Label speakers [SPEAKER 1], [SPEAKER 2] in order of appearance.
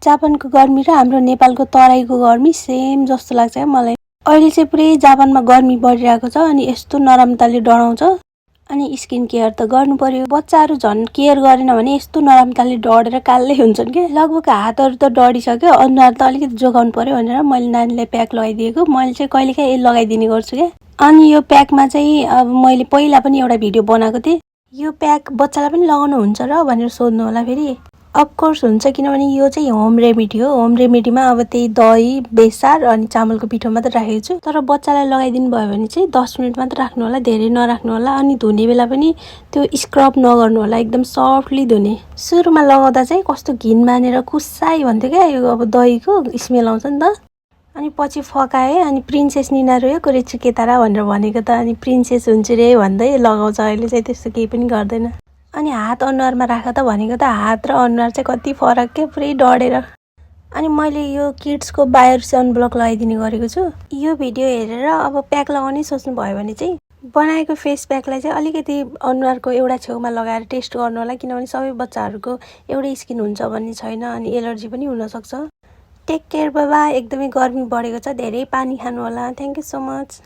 [SPEAKER 1] जापानको गर्मी र हाम्रो नेपालको तराईको गर्मी सेम जस्तो लाग्छ क्या मलाई। अहिले चाहिँ पुरै जापानमा गर्मी बढिरहेको छ अनि यस्तो नराम्रोताले डढाउँछ। अनि स्किन केयर त गर्नु पर्यो। बच्चाहरू झन् केयर गरेन भने यस्तो नराम्रोताले डढेर कालै हुन्छन् के। लगभग हातहरू त डढिसक्यो, अनुहार त अलिकति जोगाउनु पर्यो भनेर मैले नानीलाई प्याक लगाइदिएको। मैले चाहिँ कहिलेकाहीँ लगाइदिने गर्छु क्या। अनि यो प्याकमा चाहिँ अब मैले पहिला पनि एउटा भिडियो बनाएको थिएँ, यो प्याक बच्चालाई पनि लगाउनु हुन्छ र भनेर सोध्नु होला फेरि। अफकोर्स हुन्छ, किनभने यो चाहिँ होम रेमेडी हो। होम रेमेडीमा अब त्यही दही, बेसार अनि चामलको पिठो मात्र राखेको छु। तर बच्चालाई लगाइदिनु भयो भने चाहिँ 10 मिनट मात्र राख्नु होला, धेरै नराख्नु होला। अनि धुने बेला पनि त्यो स्क्रब नगर्नु होला, एकदम सफ्टली धुने। सुरुमा लगाउँदा चाहिँ कस्तो घिन मानेर कुसाई भन्थ्यो क्या, यो अब दहीको स्मेल आउँछ नि त। अनि पछि फकाएँ। अनि प्रिन्सेस निना रोयो कोरेछु केतारा भनेर भनेको त अनि प्रिन्सेस हुन्छु रे भन्दै लगाउँछ। अहिले चाहिँ त्यस्तो केही पनि गर्दैन। अनि हात अनुहारमा राख त भनेको त हात र अनुहार चाहिँ कति फरक के, पुरै डढेर। अनि मैले यो किड्सको बायोर सनब्लक लगाइदिने गरेको छु। यो भिडियो हेरेर अब प्याक लगाउने सोच्नु भयो भने चाहिँ बनाएको फेस प्याकलाई चाहिँ अलिकति अनुहारको एउटा छेउमा लगाएर टेस्ट गर्नु होला, किनभने सबै बच्चाहरूको एउटै स्किन हुन्छ भन्ने छैन अनि एलर्जी पनि हुनसक्छ। Take care, bye bye. एकदमै गर्मी बढेको छ, धेरै पानी खानु होला। Thank you so much.